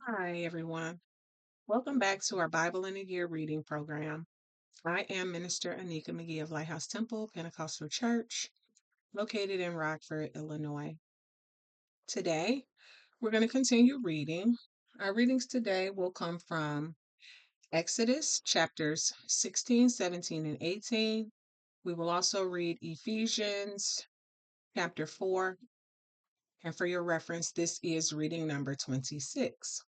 Hi, everyone. Welcome back to our Bible in a Year reading program. I am Minister Anika McGee of Lighthouse Temple Pentecostal Church, located in Rockford, Illinois. Today, we're going to continue reading. Our readings today will come from Exodus chapters 16, 17, and 18. We will also read Ephesians chapter 4. And for your reference, this is reading number 26.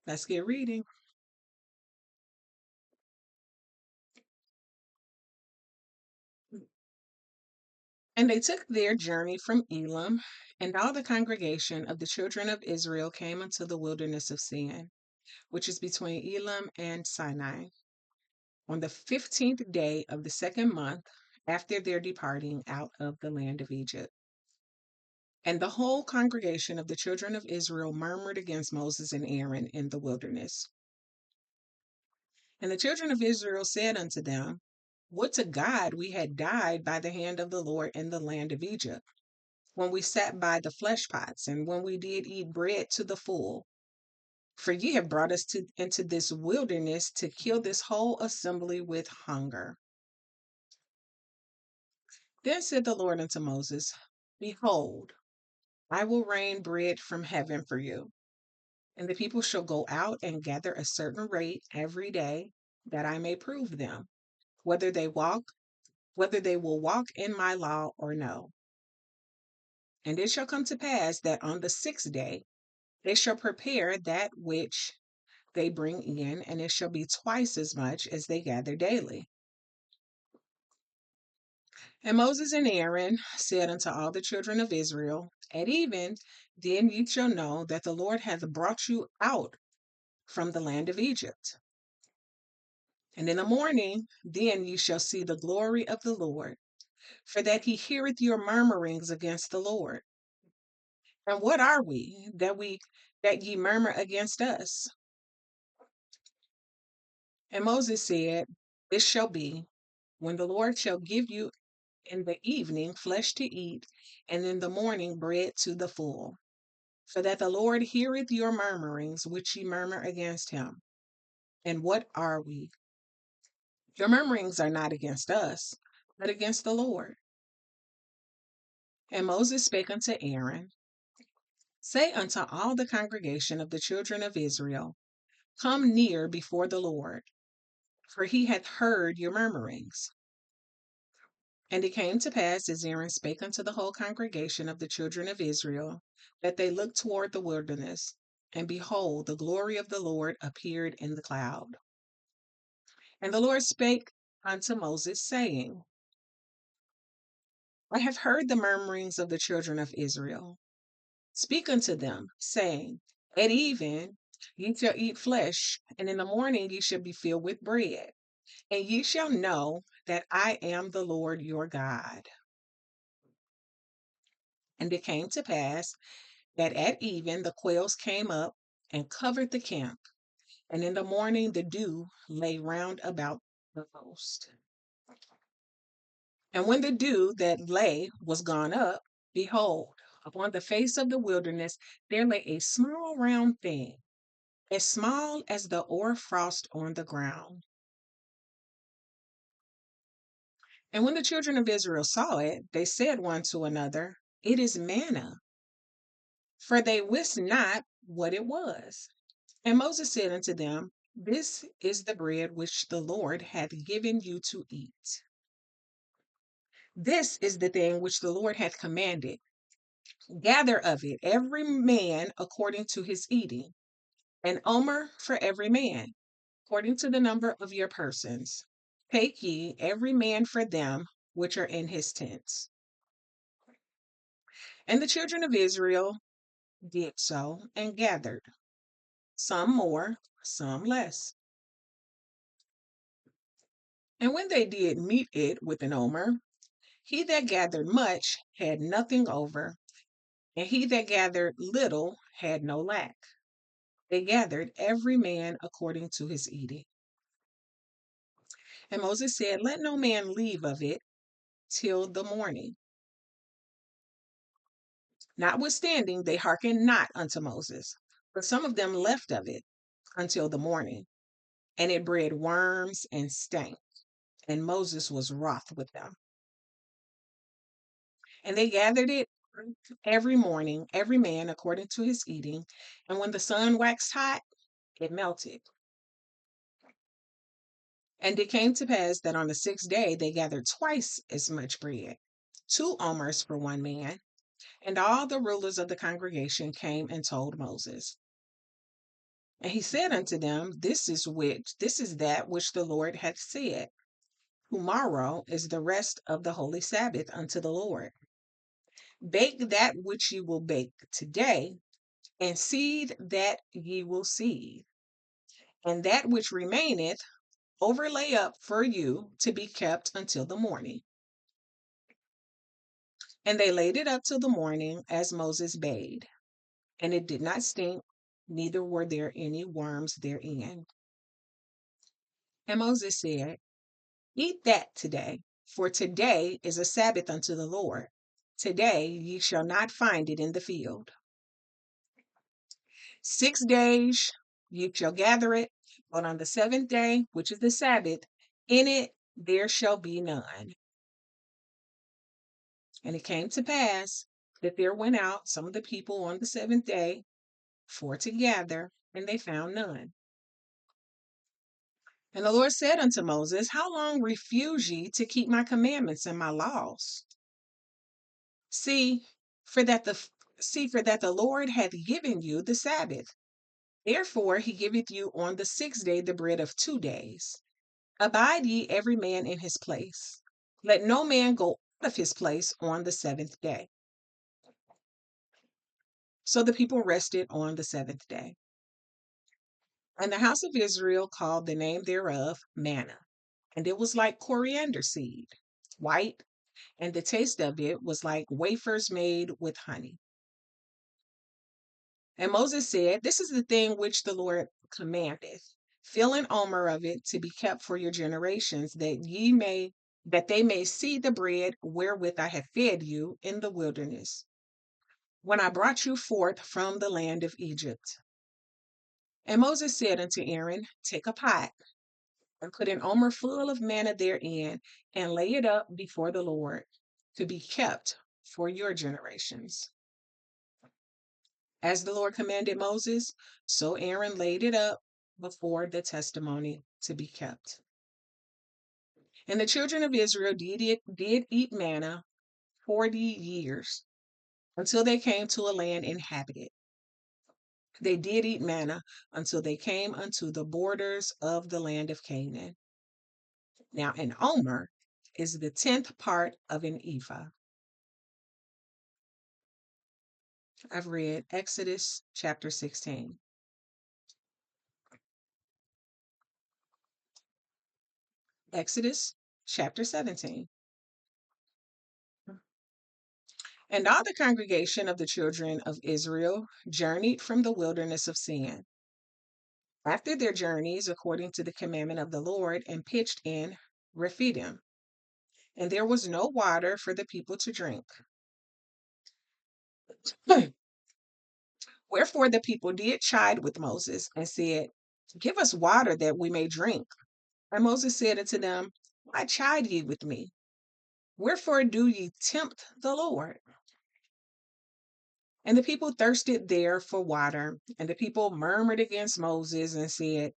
Let's get reading. And they took their journey from Elim, and all the congregation of the children of Israel came unto the wilderness of Sin, which is between Elim and Sinai, on the 15th day of the second month after their departing out of the land of Egypt. And the whole congregation of the children of Israel murmured against Moses and Aaron in the wilderness. And the children of Israel said unto them, Would to God we had died by the hand of the Lord in the land of Egypt, when we sat by the flesh pots, and when we did eat bread to the full. For ye have brought us into this wilderness to kill this whole assembly with hunger. Then said the Lord unto Moses, Behold, I will rain bread from heaven for you, and the people shall go out and gather a certain rate every day, that I may prove them, whether they will walk in my law or no. And it shall come to pass that on the sixth day they shall prepare that which they bring in, and it shall be twice as much as they gather daily. And Moses and Aaron said unto all the children of Israel, At even, then ye shall know that the Lord hath brought you out from the land of Egypt. And in the morning, then ye shall see the glory of the Lord, for that he heareth your murmurings against the Lord. And what are we that ye murmur against us? And Moses said, This shall be, when the Lord shall give you in the evening flesh to eat, and in the morning bread to the full. For that the Lord heareth your murmurings which ye murmur against him. And what are we? Your murmurings are not against us, but against the Lord. And Moses spake unto Aaron, Say unto all the congregation of the children of Israel, Come near before the Lord, for he hath heard your murmurings. And it came to pass, as Aaron spake unto the whole congregation of the children of Israel, that they looked toward the wilderness, and behold, the glory of the Lord appeared in the cloud. And the Lord spake unto Moses, saying, I have heard the murmurings of the children of Israel. Speak unto them, saying, At even ye shall eat flesh, and in the morning ye shall be filled with bread, and ye shall know that I am the Lord your God. And it came to pass that at even the quails came up and covered the camp, and in the morning the dew lay round about the host. And when the dew that lay was gone up, behold, upon the face of the wilderness there lay a small round thing, as small as the hoar frost on the ground. And when the children of Israel saw it, they said one to another, It is manna. For they wist not what it was. And Moses said unto them, This is the bread which the Lord hath given you to eat. This is the thing which the Lord hath commanded. Gather of it every man according to his eating, an omer for every man, according to the number of your persons. Take ye every man for them which are in his tents. And the children of Israel did so, and gathered, some more, some less. And when they did meet it with an omer, he that gathered much had nothing over, and he that gathered little had no lack. They gathered every man according to his eating. And Moses said, Let no man leave of it till the morning. Notwithstanding, they hearkened not unto Moses, But some of them left of it until the morning, and it bred worms and stank, and Moses was wroth with them. And they gathered it every morning, every man according to his eating, and when the sun waxed hot, it melted. And it came to pass that on the sixth day they gathered twice as much bread, 2 omers for one man. And all the rulers of the congregation came and told Moses. And he said unto them, this is that which the Lord hath said. Tomorrow is the rest of the holy Sabbath unto the Lord. Bake that which ye will bake today, and seethe that ye will seethe, and that which remaineth overlay up for you to be kept until the morning. And they laid it up till the morning, as Moses bade, and it did not stink, neither were there any worms therein. And Moses said, Eat that today, for today is a Sabbath unto the Lord. Today ye shall not find it in the field. 6 days ye shall gather it, but on the seventh day, which is the Sabbath, in it there shall be none. And it came to pass that there went out some of the people on the seventh day for to gather, and they found none. And the Lord said unto Moses, How long refuse ye to keep my commandments and my laws? See, for that the Lord hath given you the Sabbath. Therefore he giveth you on the sixth day the bread of 2 days. Abide ye every man in his place. Let no man go out of his place on the seventh day. So the people rested on the seventh day. And the house of Israel called the name thereof manna, and it was like coriander seed, white, and the taste of it was like wafers made with honey. And Moses said, This is the thing which the Lord commandeth. Fill an omer of it to be kept for your generations, that they may see the bread wherewith I have fed you in the wilderness, when I brought you forth from the land of Egypt. And Moses said unto Aaron, Take a pot, and put an omer full of manna therein, and lay it up before the Lord, to be kept for your generations. As the Lord commanded Moses, so Aaron laid it up before the testimony to be kept. And the children of Israel did eat manna 40 years, until they came to a land inhabited. They did eat manna until they came unto the borders of the land of Canaan. Now an omer is the 10th part of an ephah. I've read Exodus chapter 16. Exodus chapter 17. And all the congregation of the children of Israel journeyed from the wilderness of Sin, after their journeys, according to the commandment of the Lord, and pitched in Rephidim. And there was no water for the people to drink. Wherefore the people did chide with Moses, and said, Give us water that we may drink. And Moses said unto them, Why chide ye with me? Wherefore do ye tempt the Lord? And the people thirsted there for water, and the people murmured against Moses and said,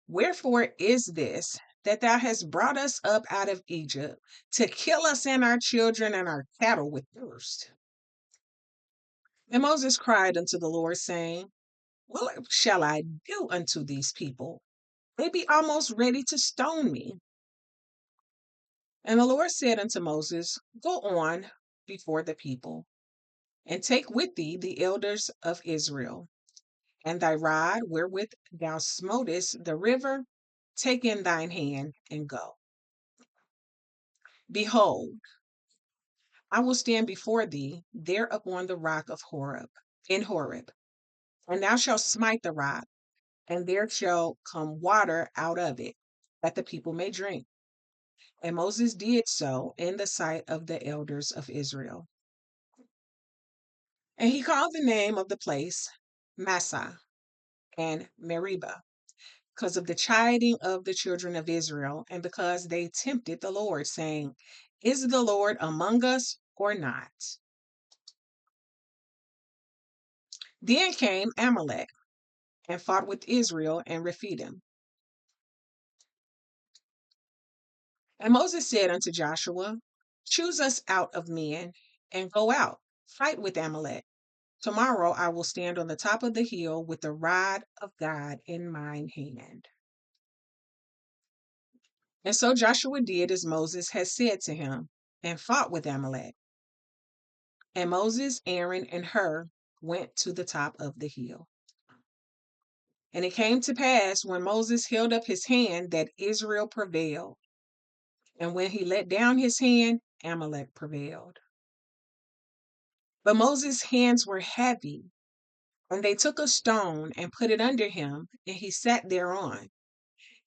Wherefore is this, that thou hast brought us up out of Egypt, to kill us and our children and our cattle with thirst? And Moses cried unto the Lord, saying, What shall I do unto these people? They be almost ready to stone me. And the Lord said unto Moses, Go on before the people, and take with thee the elders of Israel, and thy rod wherewith thou smotest the river, take in thine hand and go. Behold, I will stand before thee there upon the rock of Horeb, in Horeb, and thou shalt smite the rock, and there shall come water out of it, that the people may drink. And Moses did so in the sight of the elders of Israel. And he called the name of the place Massah, and Meribah, because of the chiding of the children of Israel, and because they tempted the Lord, saying, Is the Lord among us or not? Then came Amalek and fought with Israel and Rephidim. And Moses said unto Joshua, Choose us out of men, and go out, fight with Amalek. Tomorrow I will stand on the top of the hill with the rod of God in mine hand. And so Joshua did as Moses had said to him, and fought with Amalek. And Moses, Aaron, and Hur went to the top of the hill. And it came to pass when Moses held up his hand that Israel prevailed. And when he let down his hand, Amalek prevailed. But Moses' hands were heavy, and they took a stone and put it under him, and he sat thereon.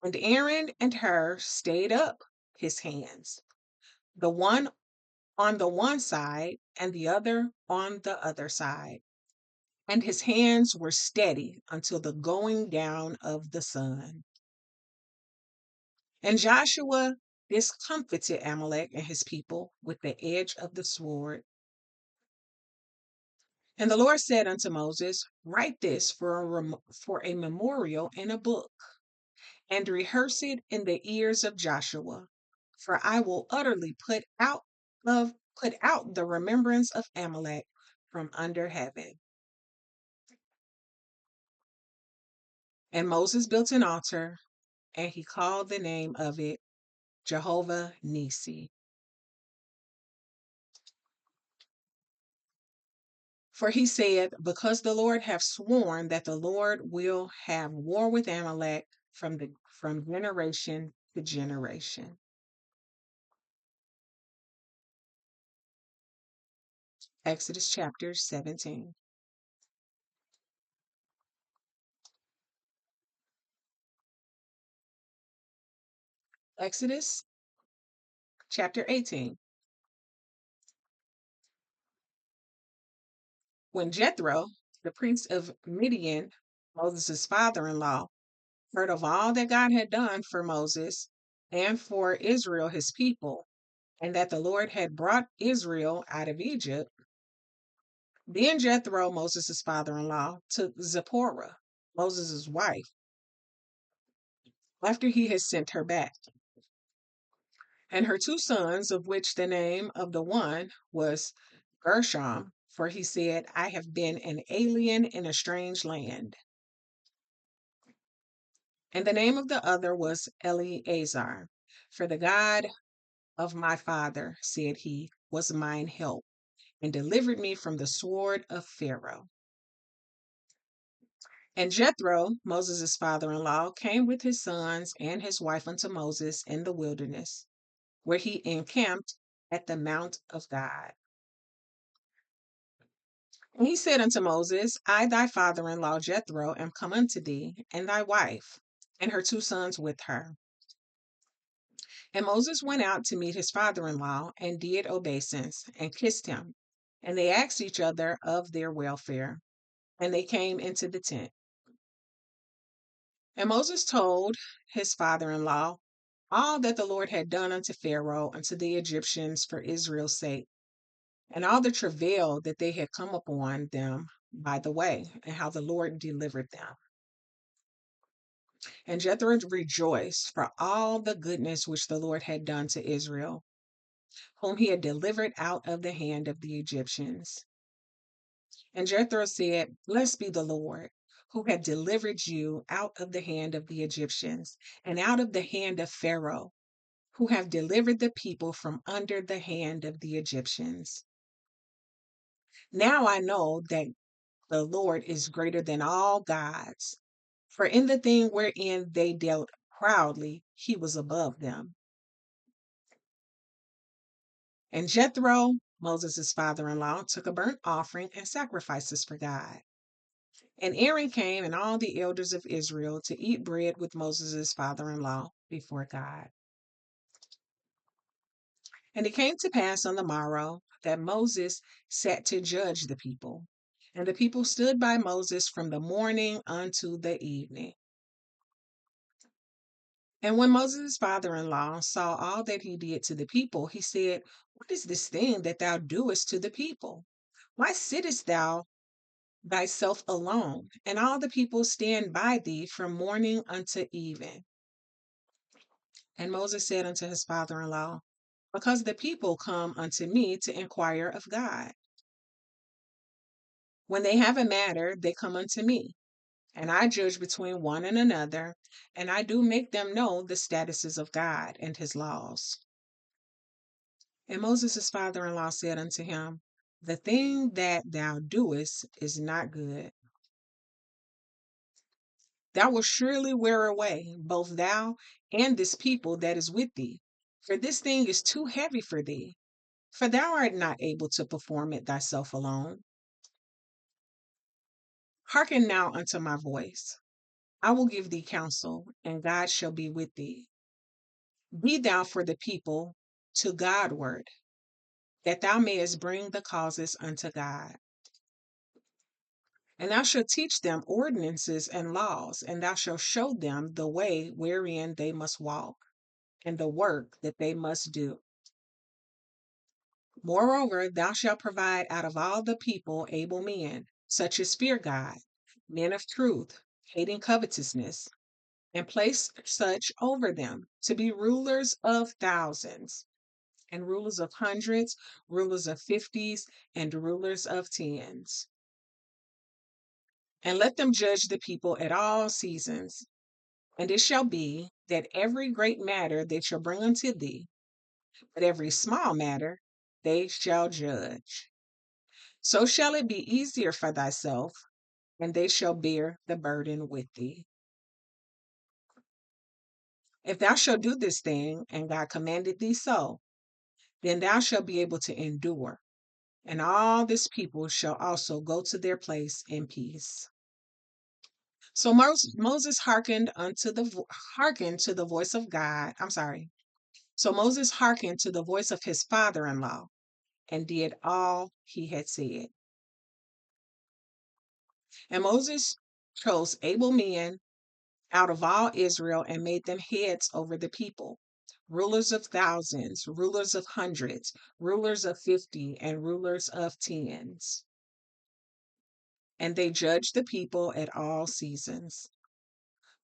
And Aaron and Hur stayed up his hands, the one on the one side and the other on the other side. And his hands were steady until the going down of the sun. And Joshua discomfited Amalek and his people with the edge of the sword. And the Lord said unto Moses, Write this for a memorial in a book, and rehearse it in the ears of Joshua, for I will utterly put out the remembrance of Amalek from under heaven. And Moses built an altar, and he called the name of it Jehovah Nisi. For he said, Because the Lord hath sworn that the Lord will have war with Amalek from generation to generation. Exodus chapter 17. Exodus chapter 18. When Jethro, the priest of Midian, Moses' father-in-law, heard of all that God had done for Moses and for Israel, his people, and that the Lord had brought Israel out of Egypt, then Jethro, Moses' father-in-law, took Zipporah, Moses' wife, after he had sent her back, and her two sons, of which the name of the one was Gershom, for he said, I have been an alien in a strange land. And the name of the other was Eleazar, for the God of my father, said he, was mine help, and delivered me from the sword of Pharaoh. And Jethro, Moses' father-in-law, came with his sons and his wife unto Moses in the wilderness, where he encamped at the mount of God. And he said unto Moses, I, thy father-in-law Jethro, am come unto thee, and thy wife, and her two sons with her. And Moses went out to meet his father-in-law, and did obeisance, and kissed him. And they asked each other of their welfare, and they came into the tent. And Moses told his father-in-law all that the Lord had done unto Pharaoh, unto the Egyptians for Israel's sake, and all the travail that they had come upon them by the way, and how the Lord delivered them. And Jethro rejoiced for all the goodness which the Lord had done to Israel, whom he had delivered out of the hand of the Egyptians. And Jethro said, Blessed be the Lord, who had delivered you out of the hand of the Egyptians, and out of the hand of Pharaoh, who have delivered the people from under the hand of the Egyptians. Now I know that the Lord is greater than all gods, for in the thing wherein they dealt proudly, he was above them. And Jethro, Moses' father-in-law, took a burnt offering and sacrifices for God. And Aaron came and all the elders of Israel to eat bread with Moses' father-in-law before God. And it came to pass on the morrow that Moses sat to judge the people. And the people stood by Moses from the morning unto the evening. And when Moses' father-in-law saw all that he did to the people, he said, What is this thing that thou doest to the people? Why sittest thou thyself alone, and all the people stand by thee from morning unto even? And Moses said unto his father-in-law, Because the people come unto me to inquire of God. When they have a matter, they come unto me, and I judge between one and another, and I do make them know the statuses of God and his laws. And Moses' father-in-law said unto him, The thing that thou doest is not good. Thou wilt surely wear away both thou and this people that is with thee, for this thing is too heavy for thee, for thou art not able to perform it thyself alone. Hearken now unto my voice. I will give thee counsel, and God shall be with thee. Be thou for the people to Godward, that thou mayest bring the causes unto God. And thou shalt teach them ordinances and laws, and thou shalt show them the way wherein they must walk, and the work that they must do. Moreover, thou shalt provide out of all the people able men, such as fear God, men of truth, hating covetousness, and place such over them to be rulers of thousands, and rulers of hundreds, rulers of fifties, and rulers of tens. And let them judge the people at all seasons. And it shall be that every great matter they shall bring unto thee, but every small matter they shall judge. So shall it be easier for thyself, and they shall bear the burden with thee. If thou shalt do this thing, and God commanded thee so, then thou shalt be able to endure, and all this people shall also go to their place in peace. So Moses hearkened to the voice of God. I'm sorry. So Moses hearkened to the voice of his father-in-law and did all he had said. And Moses chose able men out of all Israel and made them heads over the people, rulers of thousands, rulers of hundreds, rulers of 50, and rulers of tens. And they judged the people at all seasons.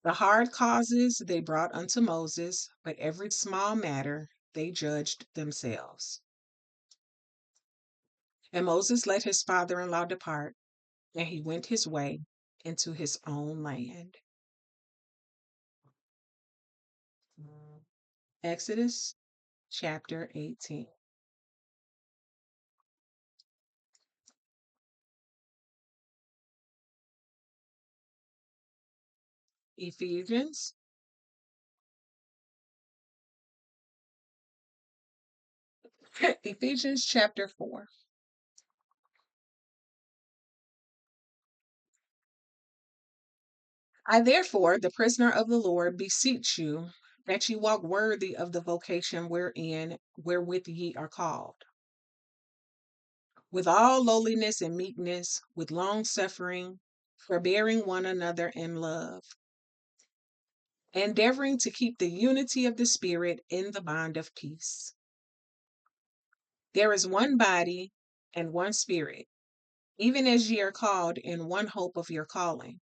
The hard causes they brought unto Moses, but every small matter they judged themselves. And Moses let his father-in-law depart, and he went his way into his own land. Exodus chapter 18. Ephesians. Ephesians chapter 4. I therefore, the prisoner of the Lord, beseech you that ye walk worthy of the vocation wherewith ye are called, with all lowliness and meekness, with long suffering, forbearing one another in love, endeavoring to keep the unity of the Spirit in the bond of peace. There is one body and one Spirit, even as ye are called in one hope of your calling,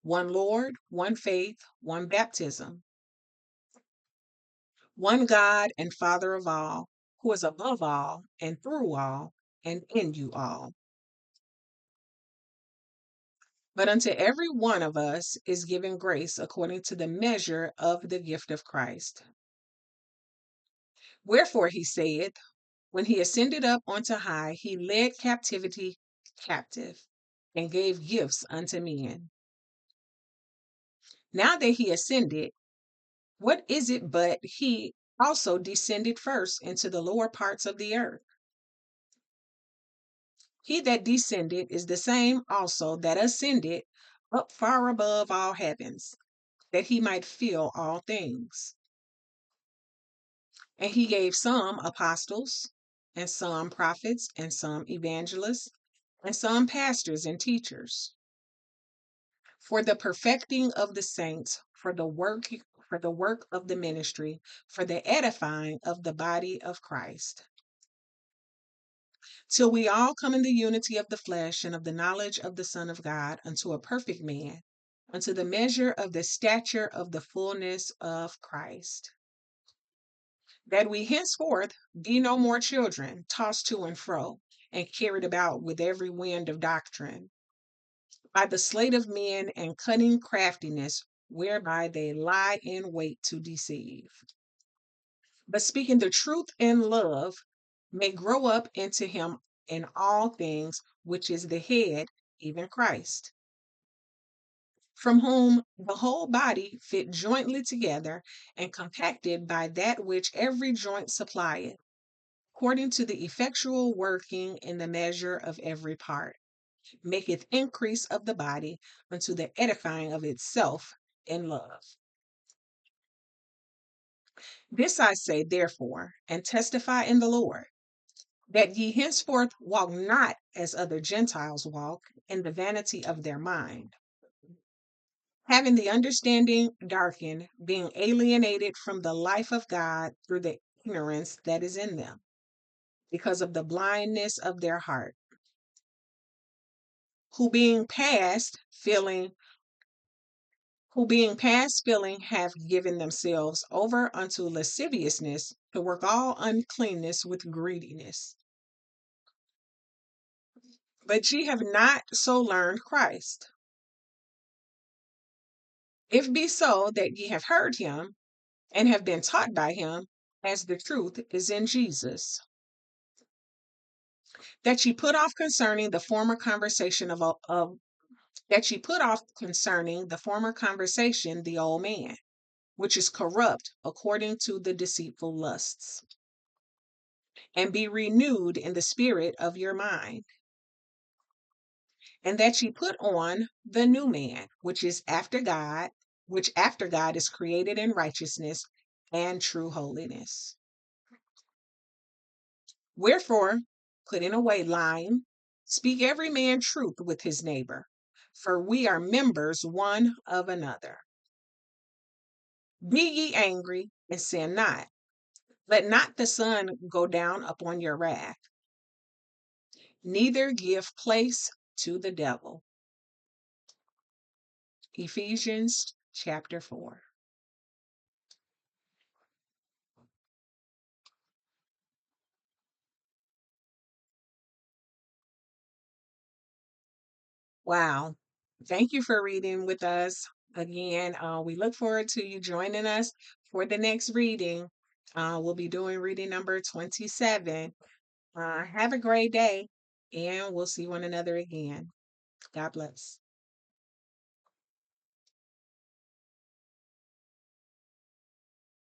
one Lord, one faith, one baptism, one God and Father of all, who is above all and through all and in you all. But unto every one of us is given grace according to the measure of the gift of Christ. Wherefore he saith, when he ascended up onto high, he led captivity captive and gave gifts unto men. Now that he ascended, what is it but he also descended first into the lower parts of the earth? He that descended is the same also that ascended up far above all heavens, that he might fill all things. And he gave some apostles, and some prophets, and some evangelists, and some pastors and teachers, for the perfecting of the saints, for the work of the ministry, for the edifying of the body of Christ, till we all come in the unity of the flesh and of the knowledge of the Son of God, unto a perfect man, unto the measure of the stature of the fullness of Christ. That we henceforth be no more children, tossed to and fro, and carried about with every wind of doctrine, by the sleight of men and cunning craftiness, whereby they lie in wait to deceive. But speaking the truth in love, may grow up into him in all things, which is the head, even Christ, from whom the whole body fit jointly together and compacted by that which every joint supplieth, according to the effectual working in the measure of every part, maketh increase of the body unto the edifying of itself in love. This I say, therefore, and testify in the Lord, that ye henceforth walk not as other Gentiles walk, in the vanity of their mind, having the understanding darkened, being alienated from the life of God through the ignorance that is in them, because of the blindness of their heart, who being past feeling have given themselves over unto lasciviousness, to work all uncleanness with greediness. But ye have not so learned Christ. If be so that ye have heard him, and have been taught by him, as the truth is in Jesus, that ye put off concerning the former conversation that ye put off concerning the former conversation the old man, which is corrupt according to the deceitful lusts, and be renewed in the spirit of your mind, and that ye put on the new man, which after God is created in righteousness and true holiness. Wherefore, putting away lying, speak every man truth with his neighbor, for we are members one of another. Be ye angry and sin not. Let not the sun go down upon your wrath, neither give place to the devil. Ephesians chapter 4. Wow. Thank you for reading with us again. We look forward to you joining us for the next reading. We'll be doing reading number 27. Have a great day, and we'll see one another again. God bless.